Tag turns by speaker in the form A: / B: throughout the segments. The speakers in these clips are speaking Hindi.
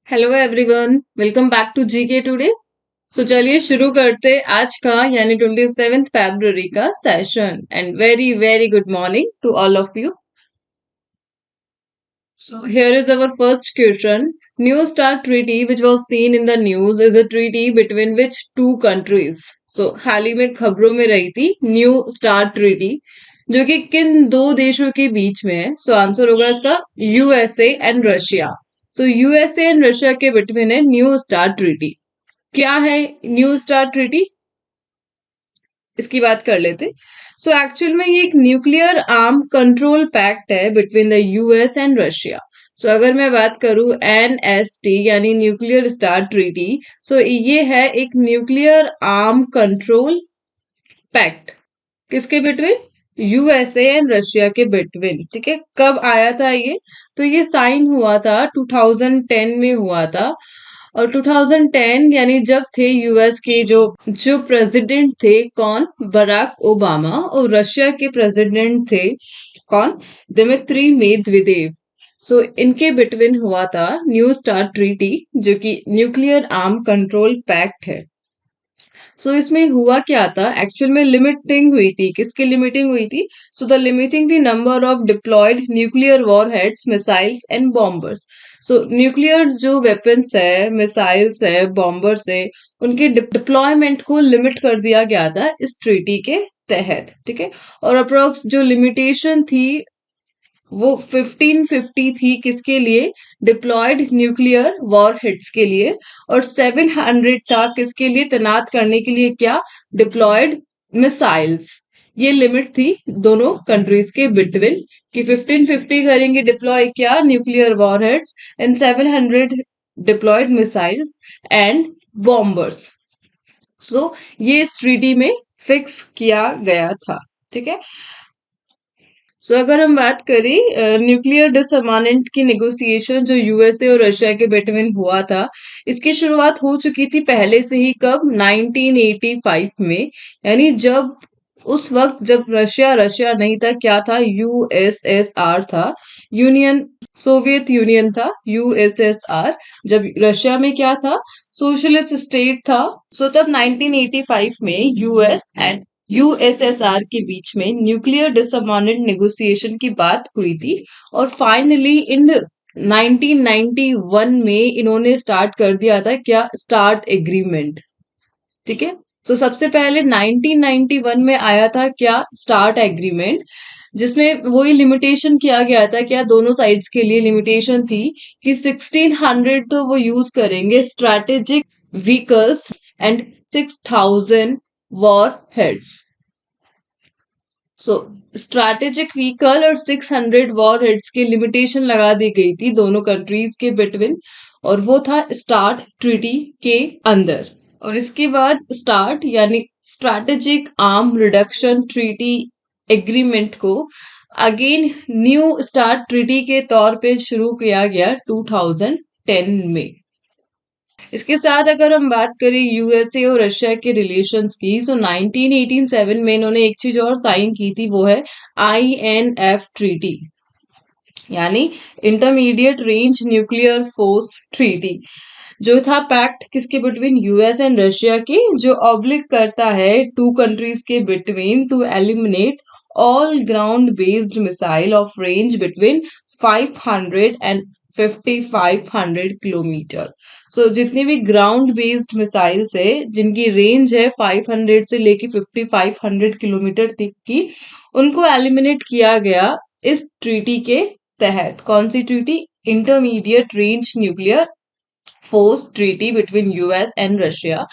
A: Hello everyone, welcome back to GK today. So चलिए शुरू करते आज का यानी 27 फरवरी का session. And very very good morning to all of you. So here is our first question. New START treaty which was seen in the news is a treaty between which two countries. So हाल ही में खबरों में रही थी न्यू स्टार ट्रीटी, जो कि किन दो देशों के बीच में है। सो आंसर होगा इसका USA and Russia. So USA and Russia के बिटवीन है न्यू स्टार ट्रीटी। क्या है न्यू स्टार ट्रीटी, इसकी बात कर लेते। सो एक्चुअल में ये एक न्यूक्लियर आर्म कंट्रोल पैक्ट है between the US and Russia. So अगर मैं बात करूं एनएसटी यानी न्यूक्लियर स्टार ट्रीटी, सो ये है एक न्यूक्लियर आर्म कंट्रोल पैक्ट। किसके बिटवीन? यूएसए एंड रशिया के बिटवीन। ठीक है, कब आया था ये? तो ये साइन हुआ था 2010 में हुआ था। और 2010 यानी जब थे यूएस के जो जो प्रेसिडेंट थे कौन? Barack Obama. और रशिया के प्रेसिडेंट थे कौन? Dmitry Medvedev. सो इनके बिटवीन हुआ था न्यू स्टार ट्रीटी, जो कि न्यूक्लियर आर्म कंट्रोल पैक्ट है। सो इसमें हुआ क्या था? एक्चुअल में लिमिटिंग हुई थी। किसकी लिमिटिंग हुई थी? So the limiting the number of deployed nuclear warheads, missiles and bombers. So nuclear जो वेपन्स है, मिसाइल्स है, बॉम्बर्स है, उनके डिप्लॉयमेंट को लिमिट कर दिया गया था इस ट्रीटी के तहत। ठीक है, और अप्रोक्स जो लिमिटेशन थी वो 1550 थी। किसके लिए? डिप्लॉयड न्यूक्लियर वॉरहेड्स के लिए। और 700 था किसके लिए? तैनात करने के लिए क्या? Diploid missiles. ये लिमिट थी दोनों कंट्रीज के बिटवीन कि 1550 करेंगे डिप्लॉय क्या? Nuclear warheads, and 700 deployed missiles and bombers. So ये इस ट्रीटी में फिक्स किया गया था। ठीक है, सो अगर हम बात करें न्यूक्लियर डिसआर्मामेंट की नेगोशिएशन जो यूएसए और रशिया के बिटवीन हुआ था, इसकी शुरुआत हो चुकी थी पहले से ही। कब? 1985 में। यानी जब उस वक्त जब रशिया रशिया नहीं था, क्या था? यूएसएसआर था, यूनियन सोवियत यूनियन था यूएसएसआर। जब रशिया में क्या था? सोशलिस्ट स्टेट था। सो तब 1985 में यूएस एंड यूएसएसआर के बीच में न्यूक्लियर डिसआर्मामेंट नेगोशिएशन की बात हुई थी। और फाइनली इन 1991 में इन्होंने स्टार्ट कर दिया था क्या? Start agreement. ठीक है, तो सबसे पहले 1991 में आया था क्या? स्टार्ट एग्रीमेंट, जिसमें वही लिमिटेशन किया गया था। क्या? दोनों साइड्स के लिए लिमिटेशन थी कि 1600 तो वो यूज करेंगे strategic vehicles and 6000 war heads. So strategic vehicle और 600 वॉर हेड्स की लिमिटेशन लगा दी गई थी दोनों कंट्रीज के बिटवीन। और वो था स्टार्ट ट्रीटी के अंदर। और इसके बाद स्टार्ट यानी strategic arm reduction treaty agreement को अगेन न्यू स्टार्ट ट्रीटी के तौर पे शुरू किया गया 2010 में। इसके साथ अगर हम बात करें यूएसए और रशिया के रिलेशंस की, सो 1987 में इन्होंने एक चीज और साइन की थी, वो है आईएनएफ ट्रीटी यानी intermediate range nuclear force treaty, जो था पैक्ट किसके बिटवीन? यूएस एंड रशिया के, जो ऑब्लिक करता है टू कंट्रीज के between to eliminate all ground based missile of range between 500 and 5500 kilometre. So जितनी भी ग्राउंड बेस्ड मिसाइल्स है जिनकी रेंज है 500 से लेके 5500 किलोमीटर तक की, उनको एलिमिनेट किया गया इस ट्रीटी के तहत। कौन सी treaty? Intermediate range nuclear force treaty between US and Russia.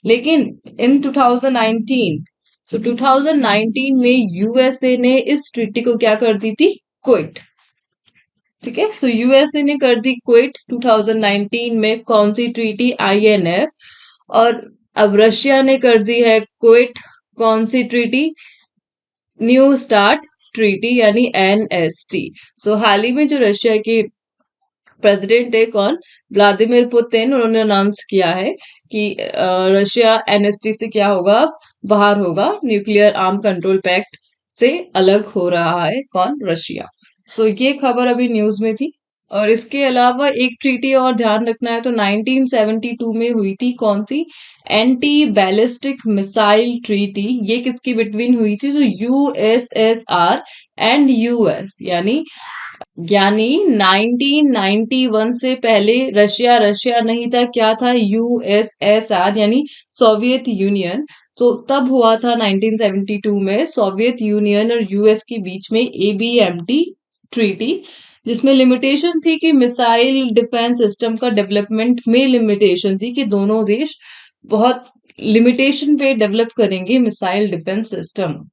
A: लेकिन इन 2019, सो 2019 में यूएसए ने इस ट्रीटी को क्या कर दी थी? क्विट। ठीक है, सो यूएसए ने कर दी क्विट 2019 में। कौन सी ट्रीटी? आईएनएफ। और अब रशिया ने कर दी है क्विट। कौन सी ट्रीटी? न्यू स्टार्ट ट्रीटी यानी एनएसटी। सो हाल ही में जो रशिया के प्रेसिडेंट है कौन? व्लादिमीर पुतिन, उन्होंने अनाउंस किया है कि रशिया एनएसटी से क्या होगा? बाहर होगा, न्यूक्लियर आर्म कंट्रोल पैक्ट से अलग हो रहा है कौन? रशिया। सो ये खबर अभी न्यूज में थी। और इसके अलावा एक ट्रीटी और ध्यान रखना है, तो 1972 में हुई थी, कौन सी? Anti ballistic missile treaty. ये किसकी बिटवीन हुई थी? तो यूएसएसआर एंड यूएस, यानी 1991 से पहले रशिया रशिया नहीं था, क्या था? यूएसएसआर, यानी सोवियत यूनियन। तो तब हुआ था 1972 में सोवियत यूनियन और यूएस के बीच में एबीएमटी ट्रीटी, जिसमें लिमिटेशन थी कि मिसाइल डिफेंस सिस्टम का डेवलपमेंट में लिमिटेशन थी कि दोनों देश बहुत लिमिटेशन पे डेवलप करेंगे मिसाइल डिफेंस सिस्टम।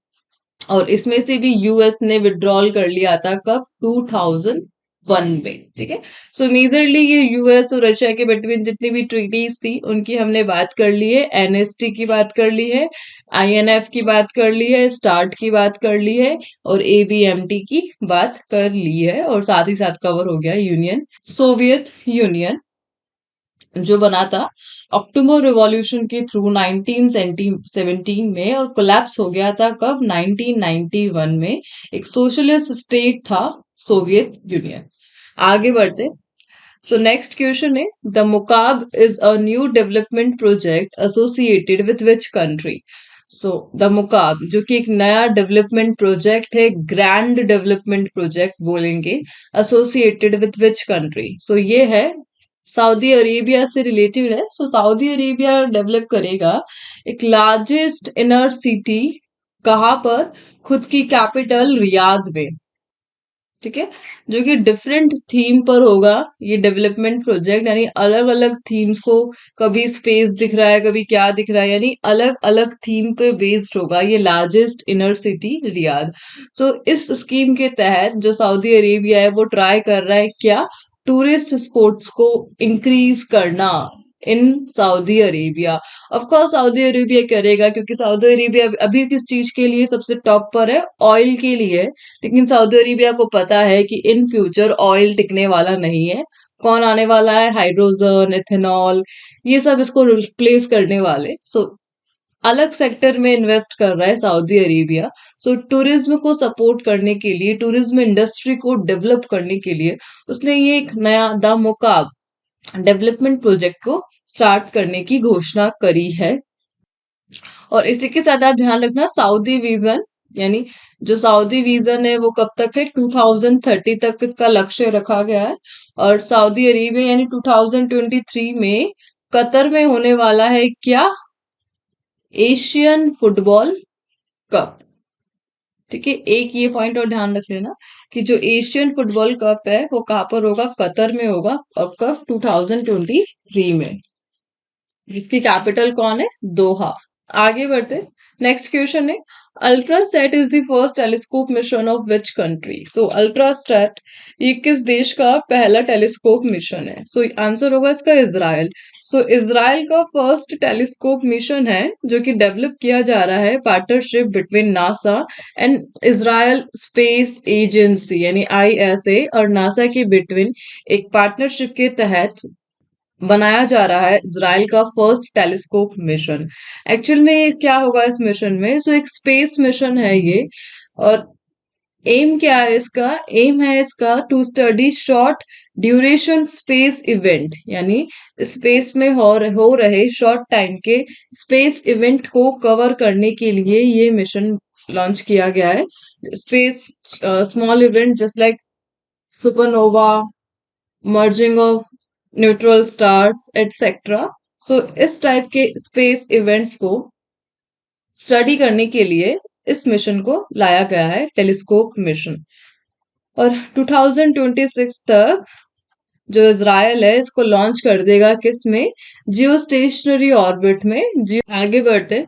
A: और इसमें से भी यूएस ने विड्रॉल कर लिया था, कब? 2001 में। ठीक है, सो मेजरली ये यूएस और रशिया के बिटवीन जितनी भी ट्रीटीज थी उनकी हमने बात कर ली है। एनएसटी की बात कर ली है, आईएनएफ की बात कर ली है, स्टार्ट की बात कर ली है, और एबीएमटी की बात कर ली है, और साथ ही साथ कवर हो गया यूनियन, सोवियत यूनियन जो बना था अक्टूबर रिवॉल्यूशन के थ्रू 1917 में, और कोलैप्स हो गया था कब? 1991 में। एक सोशलिस्ट स्टेट था सोवियत यूनियन। आगे बढ़ते। सो नेक्स्ट क्वेश्चन है, the Mukaab is a new development project associated with which country? So the Mukaab जो कि एक नया डेवलपमेंट प्रोजेक्ट है, ग्रैंड डेवलपमेंट प्रोजेक्ट बोलेंगे, associated with which country? So ये है सऊदी अरेबिया से रिलेटेड है। सो सऊदी अरेबिया डेवलप करेगा एक लार्जेस्ट इनर सिटी, कहाँ पर? खुद की कैपिटल रियाद में। ठीक है, जो कि डिफरेंट थीम पर होगा ये डेवलपमेंट प्रोजेक्ट, यानी अलग अलग थीम्स को, कभी स्पेस दिख रहा है, कभी क्या दिख रहा है, यानी अलग अलग थीम पे बेस्ड होगा ये लार्जेस्ट इनर सिटी रियाद। तो इस स्कीम के तहत जो सऊदी अरेबिया है वो ट्राई कर रहा है क्या? टूरिस्ट स्पॉट्स को इंक्रीज करना in Saudi Arabia. Of course Saudi Arabia करेगा, क्योंकि सऊदी अरेबिया अभी किस चीज के लिए सबसे टॉप पर है? ऑयल के लिए। लेकिन सऊदी अरेबिया को पता है कि इन फ्यूचर ऑयल टिकने वाला नहीं है। कौन आने वाला है? हाइड्रोजन, इथेनॉल, ये सब इसको रिप्लेस करने वाले। सो अलग सेक्टर में इन्वेस्ट कर रहा है सऊदी अरेबिया। सो टूरिज्म को सपोर्ट करने के लिए, टूरिज्म इंडस्ट्री को डेवलप करने के लिए उसने ये एक नया द मुकाब डेवलपमेंट प्रोजेक्ट को स्टार्ट करने की घोषणा करी है। और इसी के साथ आप ध्यान रखना, सऊदी विजन, यानी जो सऊदी विजन है वो कब तक है? 2030 तक इसका लक्ष्य रखा गया है। और सऊदी अरेबिया यानी 2023 में कतर में होने वाला है क्या? Asian football cup. ठीक है, एक ये पॉइंट और ध्यान रख लेना कि जो एशियन फुटबॉल कप है वो कहाँ पर होगा? कतर में होगा। और कब? 2023 में। इसकी कैपिटल कौन है? दोहा। आगे बढ़ते। नेक्स्ट क्वेश्चन है, ULTRASAT is the first telescope mission of which country? So ULTRASAT ये किस देश का पहला टेलीस्कोप मिशन है? सो आंसर होगा इसका इजराइल। सो इजराइल का फर्स्ट टेलीस्कोप मिशन है जो कि डेवलप किया जा रहा है partnership between NASA and Israel space agency, यानी आईएसए और नासा के बिटवीन एक पार्टनरशिप के तहत बनाया जा रहा है इजराइल का फर्स्ट टेलीस्कोप मिशन। एक्चुअल में ये क्या होगा इस मिशन में? सो एक स्पेस मिशन है ये। और एम क्या है इसका? एम है इसका to study short duration space event, यानी स्पेस में हो रहे शॉर्ट टाइम के स्पेस इवेंट को कवर करने के लिए ये मिशन लॉन्च किया गया है। Space small event just like supernova, merging of neutral stars etcetera. So इस टाइप के स्पेस इवेंट्स को स्टडी करने के लिए इस मिशन को लाया गया है, टेलीस्कोप मिशन। और 2026 तक जो इजराइल है इसको लॉन्च कर देगा किस में? जियो स्टेशनरी ऑर्बिट में। जियो। आगे बढ़ते।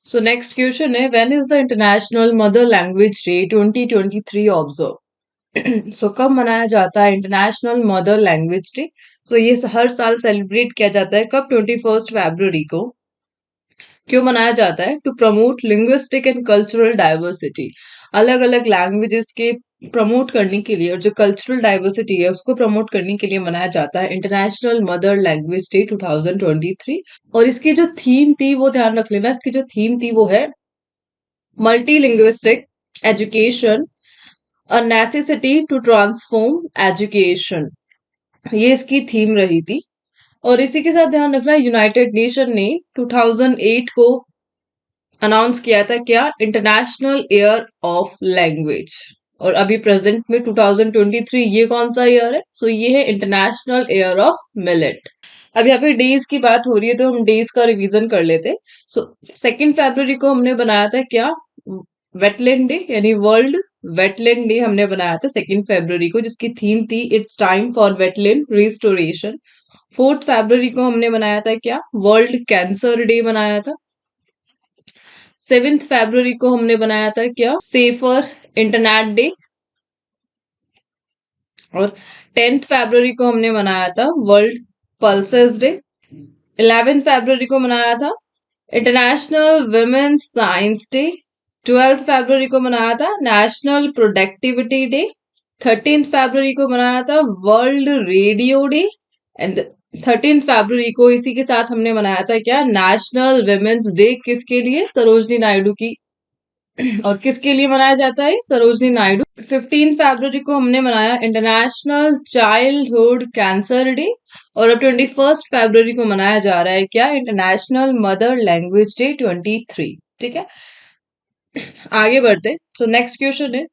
A: सो नेक्स्ट क्वेश्चन है, when is the international mother language day 2023 observe? So कब मनाया जाता है international mother language day? So ये हर साल सेलिब्रेट किया जाता है कब? 21 फरवरी को। क्यों मनाया जाता है? To promote linguistic and cultural diversity, अलग अलग लैंग्वेजेस के प्रमोट करने के लिए, और जो कल्चरल डाइवर्सिटी है उसको प्रमोट करने के लिए मनाया जाता है इंटरनेशनल मदर लैंग्वेज डे 2023। और इसकी जो थीम थी वो ध्यान रख लेना, इसकी जो थीम थी वो है multi linguistic education, a necessity to transform education। ये इसकी थीम रही थी। और इसी के साथ ध्यान रखना, यूनाइटेड नेशन ने 2008 को अनाउंस किया था क्या, इंटरनेशनल ईयर ऑफ लैंग्वेज। और अभी प्रेजेंट में 2023 ये कौन सा ईयर है, सो ये है इंटरनेशनल ईयर ऑफ मिलेट। अब यहाँ पे डेज की बात हो रही है तो हम डेज का रिवीजन कर लेते। सो 2 फरवरी को हमने बनाया था क्या, वेटलैंड डे, यानी वर्ल्ड वेटलैंड डे हमने बनाया था 2 फरवरी को, जिसकी थीम थी it's time for wetland restoration. 4 फरवरी को हमने बनाया था क्या, वर्ल्ड कैंसर डे बनाया था। 7 फरवरी को हमने बनाया था क्या, सेफर इंटरनेट डे। और 10 फरवरी को हमने मनाया था वर्ल्ड पल्सेस डे। 11 फरवरी को मनाया था इंटरनेशनल वुमेन्स साइंस डे। 12 फरवरी को मनाया था नेशनल प्रोडक्टिविटी डे। 13 फरवरी को मनाया था वर्ल्ड रेडियो डे। एंड 13 फरवरी को इसी के साथ हमने मनाया था क्या, नेशनल वुमेन्स डे। किसके लिए, सरोजनी नायडू की। और किसके लिए मनाया जाता है, सरोजनी नायडू। 15 फरवरी को हमने मनाया इंटरनेशनल चाइल्डहुड कैंसर डे। और अब 21 फरवरी को मनाया जा रहा है क्या, इंटरनेशनल मदर लैंग्वेज डे 23। ठीक है, आगे बढ़ते। सो नेक्स्ट क्वेश्चन है,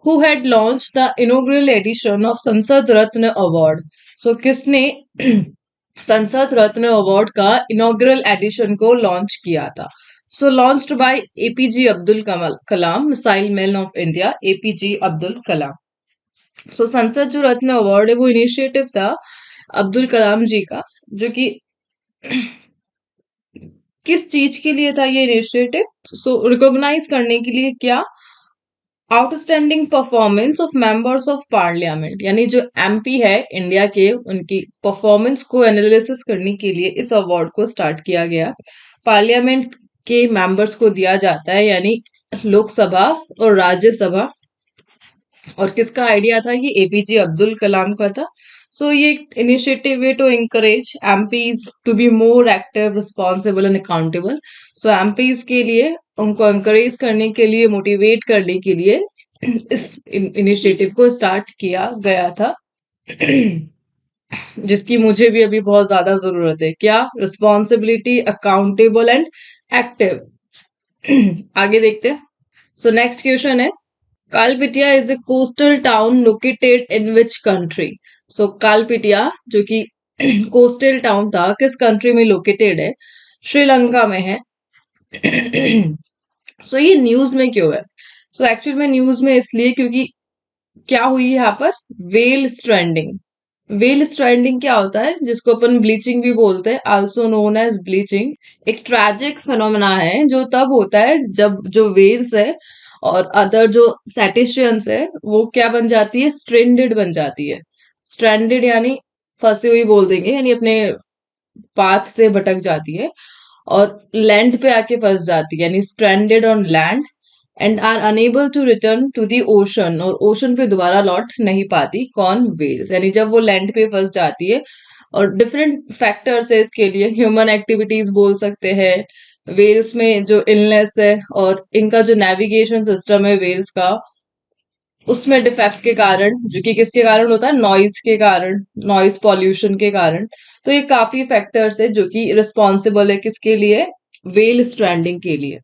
A: who had launch the inaugural edition of Sansad Ratna award. So किसने संसद रत्न अवार्ड का इनॉग्रल एडिशन को लॉन्च किया था। So launched by APJ Abdul Kalam, missile man of India, APJ Abdul Kalam. So Sansad जो रत्न अवार्ड है वो इनिशिएटिव था अब्दुल कलाम जी का, जो कि किस चीज के लिए था ये इनिशिएटिव, सो रिकॉग्नाइज करने के लिए क्या, outstanding performance of members of parliament, यानी जो एमपी है इंडिया के, उनकी परफॉर्मेंस को एनालिसिस करने के लिए इस अवार्ड को स्टार्ट किया गया। पार्लियामेंट के मेंबर्स को दिया जाता है, यानी लोकसभा और राज्यसभा। और किसका आइडिया था, ये एपीजे अब्दुल कलाम का था। सो ये इनिशिएटिव है to encourage MPs to be more active, responsible and accountable. So MPs के लिए, उनको encourage करने के लिए, मोटिवेट करने के लिए इस इनिशिएटिव को स्टार्ट किया गया था। जिसकी मुझे भी अभी बहुत ज्यादा जरूरत है, क्या, रिस्पॉन्सिबिलिटी, अकाउंटेबल एंड एक्टिव। आगे देखते हैं। सो नेक्स्ट क्वेश्चन है, Kalpitiya is a coastal town located in which country? So Kalpitiya जो कि कोस्टल टाउन था, किस कंट्री में लोकेटेड है, श्रीलंका में है। सो ये न्यूज में क्यों है, सो एक्चुअल में न्यूज में इसलिए क्योंकि क्या हुई है यहाँ पर, वेल स्ट्रैंडिंग। वेल स्ट्रैंडिंग क्या होता है, जिसको अपन ब्लीचिंग भी बोलते हैं, आल्सो नोन एज ब्लीचिंग। एक ट्रैजिक फिनोमेना है जो तब होता है जब जो वेल्स है और अदर जो सेटिशियंस है वो क्या बन जाती है, स्ट्रेंडेड बन जाती है। स्ट्रैंडेड यानी फंसी हुई बोल देंगे, यानी अपने पाथ से भटक जाती है और लैंड पे आके फंस जाती है, यानी stranded on land and are unable to return to the ocean. और ओशन पे दोबारा लौट नहीं पाती, कौन, वेल्स। यानी जब वो लैंड पे फंस जाती है, और डिफरेंट फैक्टर्स है इसके लिए, ह्यूमन एक्टिविटीज बोल सकते हैं, वेल्स में जो इलनेस है, और इनका जो नेविगेशन सिस्टम है वेल्स का, उसमें डिफेक्ट के कारण, जो कि किसके कारण होता है, नॉइज के कारण, नॉइज पॉल्यूशन के कारण। तो ये काफी फैक्टर्स है जो कि रिस्पॉन्सिबल है किसके लिए, वेल स्ट्रैंडिंग के लिए।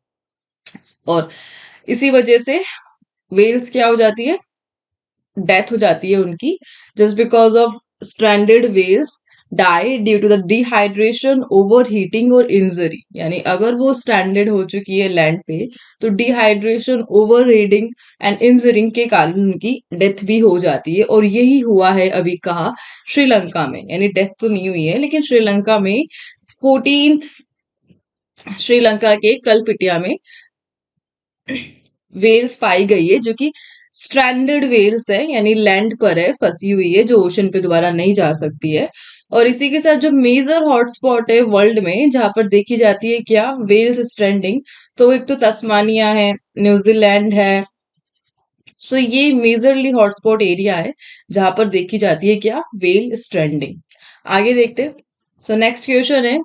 A: और इसी वजह से वेल्स क्या हो जाती है, डेथ हो जाती है उनकी, just because of stranded whales die due to the dehydration, over heating और इंजरी। यानी अगर वो स्ट्रैंडेड हो चुकी है लैंड पे, तो dehydration, over heating and injuring के कारण उनकी डेथ भी हो जाती है। और यही हुआ है अभी कहा, श्रीलंका में। यानी डेथ तो नहीं हुई है, लेकिन श्रीलंका में 14, श्रीलंका के कलपिटिया में वेल्स पाई गई है जो कि स्ट्रैंडेड वेल्स है, यानी लैंड पर है, फंसी हुई है, जो ओशन पे दोबारा नहीं जा सकती है। और इसी के साथ जो मेजर हॉटस्पॉट है वर्ल्ड में जहां पर देखी जाती है क्या, वेल्स स्ट्रैंडिंग, तो एक तो तस्मानिया है, न्यूजीलैंड है। सो ये मेजरली हॉटस्पॉट एरिया है जहां पर देखी जाती है क्या, वेल स्ट्रैंडिंग। आगे देखते। सो नेक्स्ट क्वेश्चन है,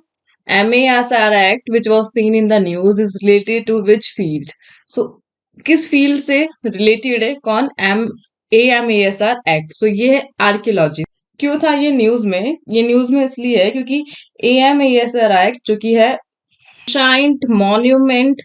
A: MASR act which was seen in the news is related to which field. So किस फील्ड से रिलेटेड है, कौन, AMASR एक्ट, सो ये है आर्कियोलॉजी। क्यों था ये न्यूज में इसलिए है क्योंकि AMASR एक्ट जो कि है Ancient Monument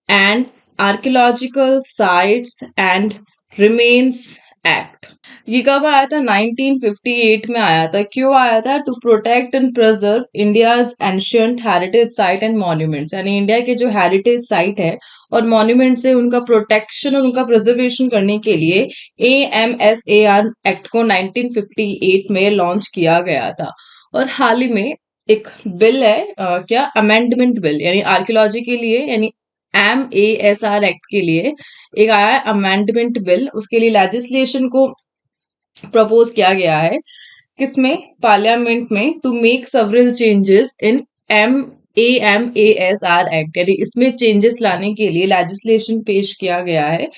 A: and Archaeological Sites and Remains act. ये कब आया था? 1958 में आया था। क्यों आया था? To protect and preserve India's ancient heritage site and monuments, यानी इंडिया के जो हेरिटेज साइट है और मॉन्यूमेंट्स है उनका प्रोटेक्शन और उनका प्रिजर्वेशन करने के लिए AMSAR एक्ट को 1958 में लॉन्च किया गया था। और हाल ही में एक बिल है, क्या अमेंडमेंट बिल, यानी आर्कियोलॉजी के लिए, यानी MASR एक्ट के लिए एक आया है अमेंडमेंट बिल। उसके लिए लेजिस्लेशन को प्रपोज किया गया है, किसमें? पार्लियामेंट में, to make several changes in AMASR act, यानी इसमें चेंजेस लाने के लिए लेजिस्लेशन पेश किया गया है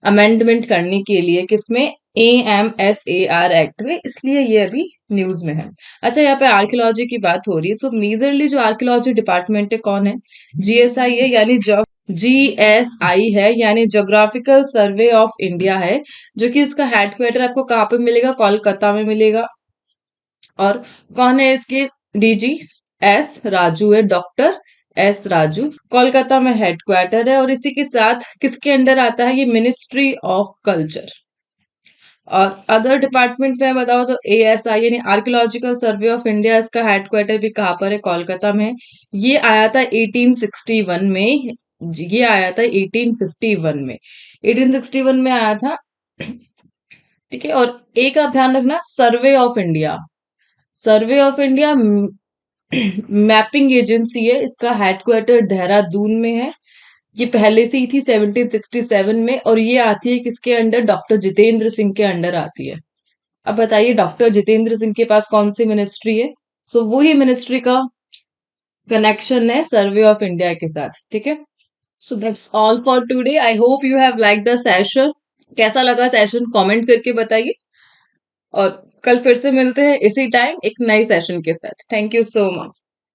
A: अमेंडमेंट करने के लिए, किसमें? AMSAR एक्ट में, इसलिए ये अभी न्यूज में है। अच्छा, यहाँ पे आर्कियोलॉजी की बात हो रही है, तो मेजरली जो आर्कियोलॉजी डिपार्टमेंट है कौन है? GSI है, यानी GSI है, यानी ज्योग्राफिकल सर्वे ऑफ इंडिया है, जो कि उसका हेडक्वार्टर आपको कहाँ पे मिलेगा? कोलकाता में मिलेगा। और कौन है इसके DG? S राजू है, डॉक्टर S राजू, कोलकाता में हेडक्वार्टर है। और इसी के साथ किसके अंडर आता है? ये मिनिस्ट्री ऑफ कल्चर। और अदर डिपार्टमेंट में बताओ तो ASI यानी आर्कियोलॉजिकल सर्वे ऑफ इंडिया, इसका हेडक्वार्टर भी कहाँ पर है? कोलकाता में। ये आया था 1861 में, ये आया था 1851 में, 1861 में आया था। ठीक है। और एक आप ध्यान रखना, survey of India, survey of India mapping agency है, इसका हेडक्वार्टर देहरादून में है। ये पहले से ही थी 1767 में, और ये आती है किसके अंडर? डॉक्टर जितेंद्र सिंह के अंडर आती है। अब बताइए डॉक्टर जितेंद्र सिंह के पास कौन सी मिनिस्ट्री है? सो वही मिनिस्ट्री का कनेक्शन है सर्वे ऑफ इंडिया के साथ। ठीक है। So that's all for today. I hope you have like the session. कैसा लगा सेशन कमेंट करके बताइए, और कल फिर से मिलते हैं इसी टाइम एक नई सेशन के साथ। Thank you so much.